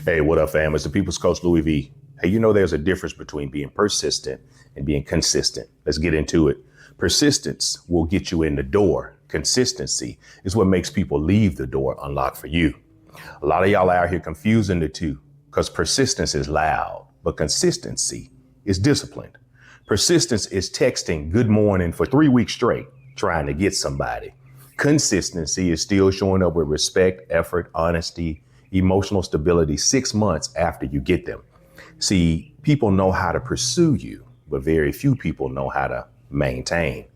Hey, what up, fam? It's the People's Coach Louis V. Hey, you know there's a difference between being persistent and being consistent. Let's get into it. Persistence will get you in the door. Consistency is what makes people leave the door unlocked for you. A lot of y'all out here confusing the two because persistence is loud, but consistency is disciplined. Persistence is texting good morning for 3 weeks straight, trying to get somebody. Consistency is still showing up with respect, effort, honesty, emotional stability 6 months after you get them. See, people know how to pursue you, but very few people know how to maintain.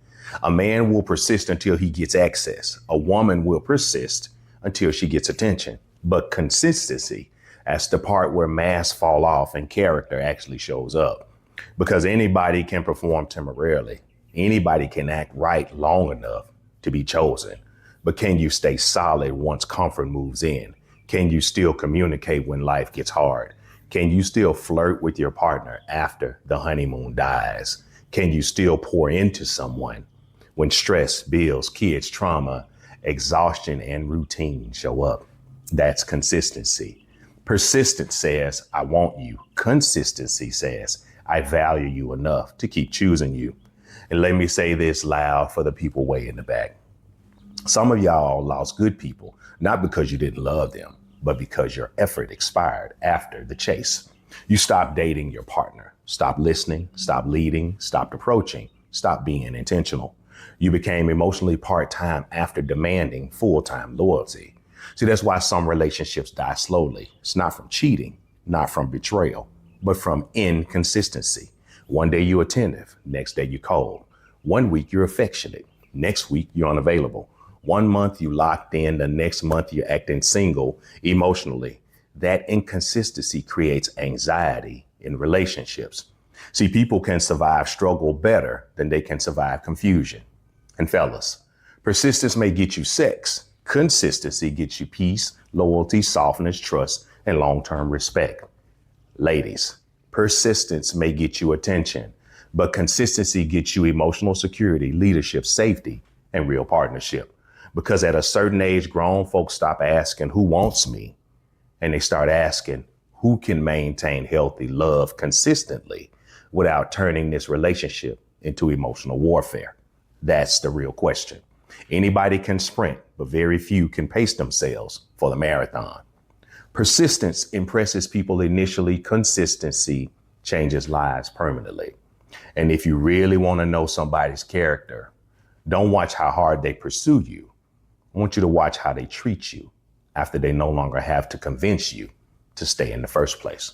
A man will persist until he gets access. A woman will persist until she gets attention. But consistency, that's the part where masks fall off and character actually shows up. Because anybody can perform temporarily. Anybody can act right long enough to be chosen. But can you stay solid once comfort moves in? Can you still communicate when life gets hard? Can you still flirt with your partner after the honeymoon dies? Can you still pour into someone when stress, bills, kids, trauma, exhaustion, and routine show up? That's consistency. Persistence says, I want you. Consistency says, I value you enough to keep choosing you. And let me say this loud for the people way in the back. Some of y'all lost good people, not because you didn't love them, but because your effort expired after the chase. You stopped dating your partner, stopped listening, stopped leading, stopped approaching, stopped being intentional. You became emotionally part-time after demanding full-time loyalty. See, that's why some relationships die slowly. It's not from cheating, not from betrayal, but from inconsistency. One day you're attentive, next day you're cold. 1 week you're affectionate, next week you're unavailable. 1 month you locked in, the next month you're acting single emotionally. That inconsistency creates anxiety in relationships. See, people can survive struggle better than they can survive confusion. And fellas, persistence may get you sex. Consistency gets you peace, loyalty, softness, trust, and long-term respect. Ladies, persistence may get you attention, but consistency gets you emotional security, leadership, safety, and real partnership. Because at a certain age, grown folks stop asking who wants me, and they start asking who can maintain healthy love consistently without turning this relationship into emotional warfare. That's the real question. Anybody can sprint, but very few can pace themselves for the marathon. Persistence impresses people initially. Consistency changes lives permanently. And if you really want to know somebody's character, don't watch how hard they pursue you. I want you to watch how they treat you after they no longer have to convince you to stay in the first place.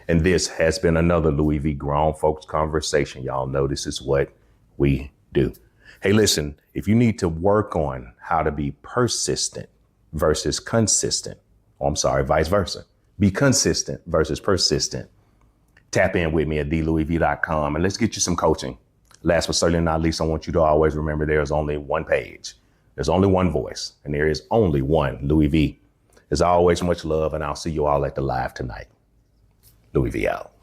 And this has been another Louis V. Grown Folks Conversation. Y'all know this is what we do. Hey, listen, if you need to work on how to be persistent versus consistent, vice versa, be consistent versus persistent, tap in with me at thelouisv.com and let's get you some coaching. Last but certainly not least, I want you to always remember there's only one page. There's only one voice, and there is only one Louis V. As always, much love, and I'll see you all at the live tonight. Louis V out.